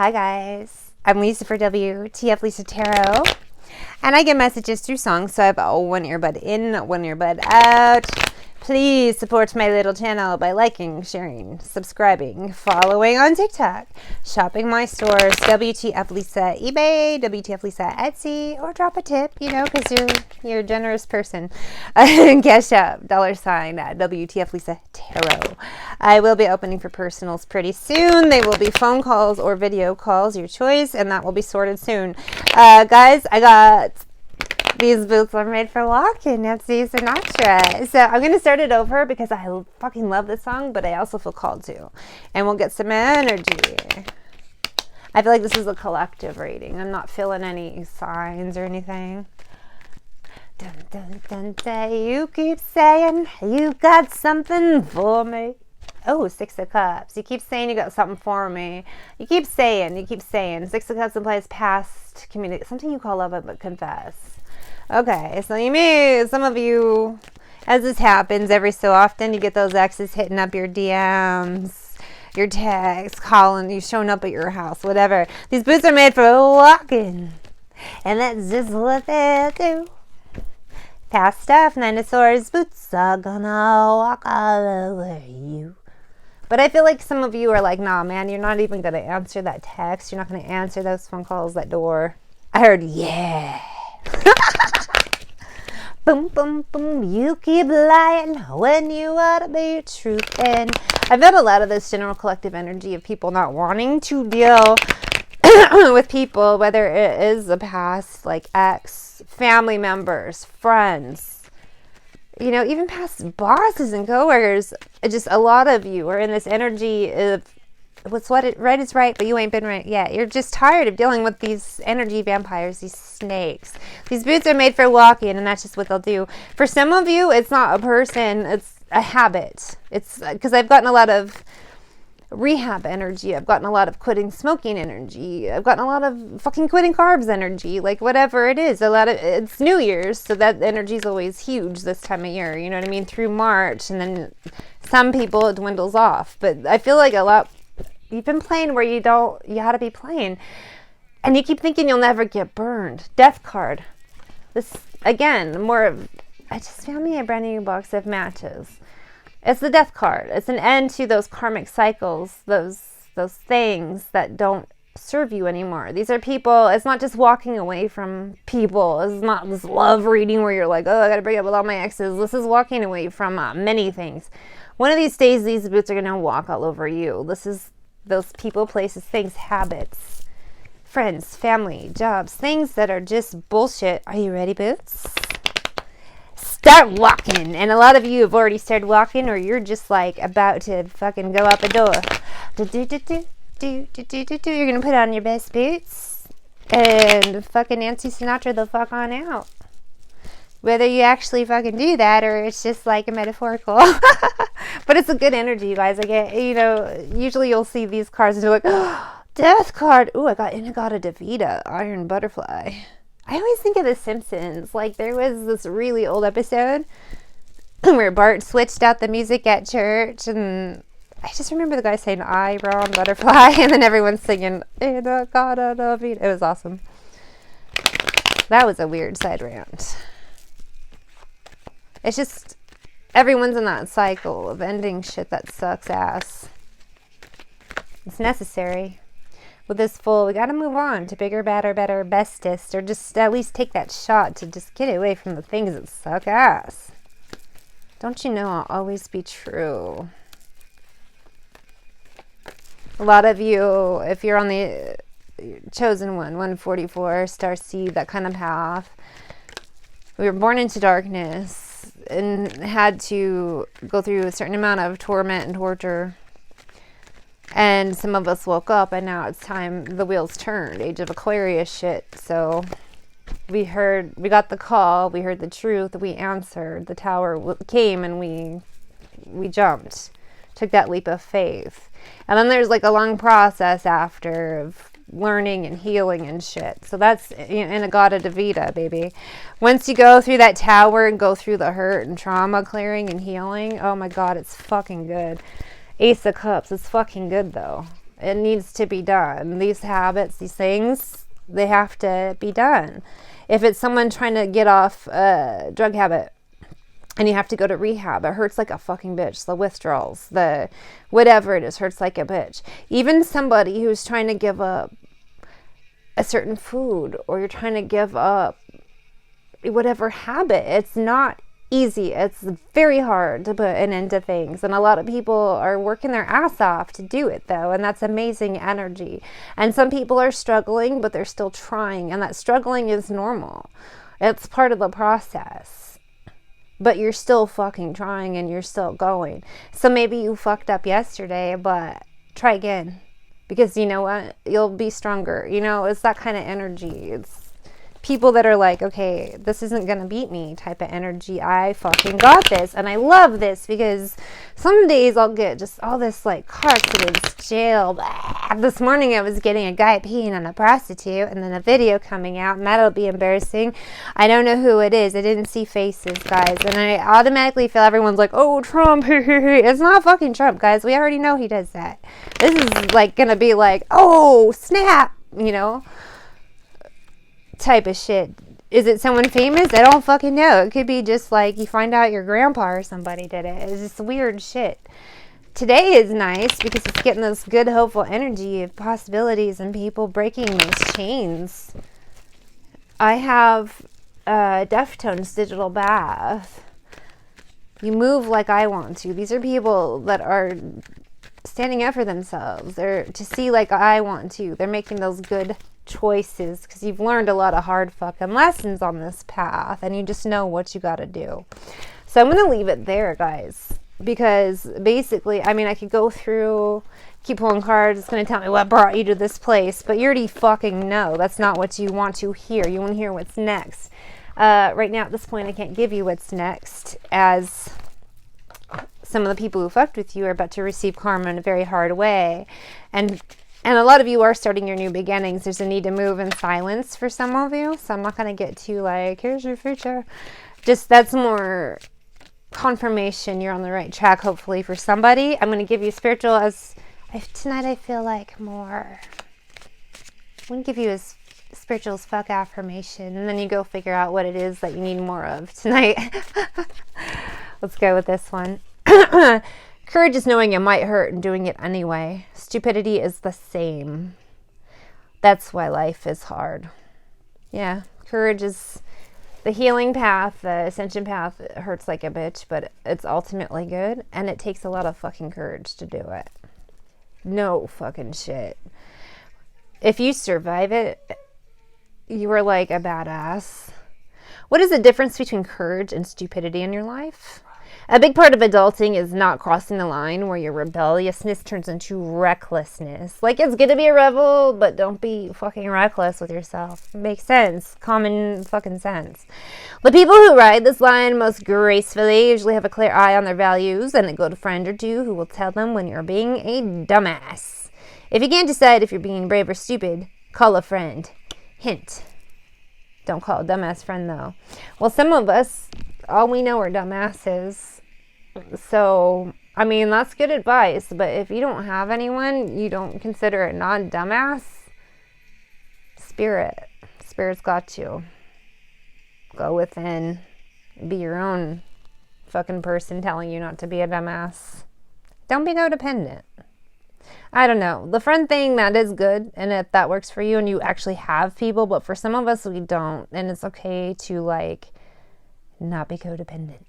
Hi guys, I'm Lisa for wtfLisaTarot, and I get messages through songs, so I have one earbud in, one earbud out. Please support my little channel by liking, sharing, subscribing, following on TikTok, shopping my stores, wtfLisa eBay, wtfLisa Etsy, or drop a tip, because you're a generous person. CashApp, $, wtfLisaTarot. I will be opening for personals pretty soon. They will be phone calls or video calls, your choice, and that will be sorted soon. Guys, I got... These boots are made for Walkin, Nancy Sinatra. So I'm going to start it over because I fucking love this song, but I also feel called to. And we'll get some energy. I feel like this is a collective reading. I'm not feeling any signs or anything. Dun, dun, dun, dun. You keep saying you got something for me. Oh, 6 of Cups. You keep saying you got something for me. You keep saying. 6 of Cups implies past communication. Something you call love but confess. Okay, so you may, some of you, as this happens every so often, you get those exes hitting up your DMs, your texts, calling you, showing up at your house, whatever. These boots are made for walking, and that's just what they do. Past stuff, 9 of Swords, boots are gonna walk all over you. But I feel like some of you are like, nah, man, you're not even gonna answer that text. You're not gonna answer those phone calls, that door. I heard, yeah. Boom, boom, boom, you keep lying when you ought to be truth. And I've got a lot of this general collective energy of people not wanting to deal with people, whether it is a past, like ex, family members, friends, even past bosses and coworkers. Just a lot of you are in this energy of right is right, but you ain't been right yet. You're just tired of dealing with these energy vampires, these snakes. These boots are made for walking, and that's just what they'll do. For some of you, it's not a person, it's a habit. It's because I've gotten a lot of rehab energy. I've gotten a lot of quitting smoking energy. I've gotten a lot of fucking quitting carbs energy, like whatever it is. It's New Year's, so that energy is always huge this time of year. You know what I mean? Through March, and then some people it dwindles off. But I feel like a lot. You've been playing where you ought to be playing. And you keep thinking you'll never get burned. Death card. This, again, I just found me a brand new box of matches. It's the death card. It's an end to those karmic cycles, those things that don't serve you anymore. These are people, it's not just walking away from people. It's not this love reading where you're like, oh, I got to break up with all my exes. This is walking away from many things. One of these days, these boots are going to walk all over you. This is those people, places, things, habits, friends, family, jobs, things that are just bullshit. Are you ready, boots? Start walking. And a lot of you have already started walking, or you're just like about to fucking go out the door. You're gonna put on your best boots and fucking Nancy Sinatra the fuck on out. Whether you actually fucking do that or it's just like a metaphorical. But it's a good energy, you guys. I get, usually you'll see these cards and you're like, oh, death card. Ooh, I got Inagata-Devita, Iron Butterfly. I always think of The Simpsons. Like, there was this really old episode where Bart switched out the music at church, and I just remember the guy saying, Iron Butterfly, and then everyone's singing Inagata-Devita. It was awesome. That was a weird side rant. It's just, everyone's in that cycle of ending shit that sucks ass. It's necessary. With this full, we gotta move on to bigger, badder, better, bestest, or just at least take that shot to just get away from the things that suck ass. Don't you know I'll always be true? A lot of you, if you're on the chosen one, 144, star seed, that kind of path, we were born into darkness and had to go through a certain amount of torment and torture. And some of us woke up, and now it's time, the wheels turned, Age of Aquarius shit. So we got the call, we heard the truth, we answered, the tower came, and we jumped, took that leap of faith. And then there's like a long process after of learning and healing and shit. So that's Inagata-Devita, baby. Once you go through that tower and go through the hurt and trauma clearing and healing, oh my god, it's fucking good. Ace of Cups, it's fucking good though. It needs to be done. These habits, these things, they have to be done. If it's someone trying to get off a drug habit and you have to go to rehab, it hurts like a fucking bitch. The withdrawals, the whatever it is, hurts like a bitch. Even somebody who's trying to give up a certain food, or you're trying to give up whatever habit, it's not easy. It's very hard to put an end to things, and a lot of people are working their ass off to do it though, and that's amazing energy. And some people are struggling, but they're still trying, and that struggling is normal. It's part of the process, but you're still fucking trying and you're still going. So maybe you fucked up yesterday, but try again, because you know what, you'll be stronger. You know, it's that kind of energy. It's people that are like, okay, this isn't gonna beat me type of energy. I fucking got this. And I love this, because some days I'll get just all this like car accidents, jail, blah. This morning I was getting a guy peeing on a prostitute, and then a video coming out, and that'll be embarrassing. I don't know who it is. I didn't see faces, guys, and I automatically feel everyone's like, oh, Trump. It's not fucking Trump, guys. We already know he does that. This is like gonna be like, oh snap, you know, type of shit. Is it someone famous? I don't fucking know. It could be just like you find out your grandpa or somebody did it. It's just weird shit. Today is nice because it's getting this good, hopeful energy of possibilities and people breaking these chains. I have Deftones digital bath. You move like I want to. These are people that are standing up for themselves. They're to see like I want to. They're making those good choices, because you've learned a lot of hard fucking lessons on this path, and you just know what you got to do. So I'm going to leave it there, guys, because basically, I mean, I could go through, keep pulling cards. It's going to tell me what brought you to this place, but you already fucking know that's not what you want to hear. You want to hear what's next. Right now at this point, I can't give you what's next, as some of the people who fucked with you are about to receive karma in a very hard way. And a lot of you are starting your new beginnings. There's a need to move in silence for some of you. So I'm not going to get too like, here's your future. Just that's more confirmation you're on the right track, hopefully, for somebody. I'm going to give you spiritual tonight I feel like more. I'm going to give you a spiritual as fuck affirmation. And then you go figure out what it is that you need more of tonight. Let's go with this one. Courage is knowing it might hurt and doing it anyway. Stupidity is the same. That's why life is hard. Yeah, courage is the healing path, the ascension path. It hurts like a bitch, but it's ultimately good, and it takes a lot of fucking courage to do it. No fucking shit. If you survive it, you are like a badass. What is the difference between courage and stupidity in your life? A big part of adulting is not crossing the line where your rebelliousness turns into recklessness. Like, it's good to be a rebel, but don't be fucking reckless with yourself. Makes sense. Common fucking sense. The people who ride this line most gracefully usually have a clear eye on their values and a good friend or two who will tell them when you're being a dumbass. If you can't decide if you're being brave or stupid, call a friend. Hint. Don't call a dumbass friend, though. Well, some of us, all we know are dumbasses. So, I mean, that's good advice. But if you don't have anyone, you don't consider it non-dumbass, Spirit's got you. Go within. Be your own fucking person telling you not to be a dumbass. Don't be codependent. I don't know. The friend thing, that is good. And if that works for you and you actually have people. But for some of us, we don't. And it's okay to, like, not be codependent.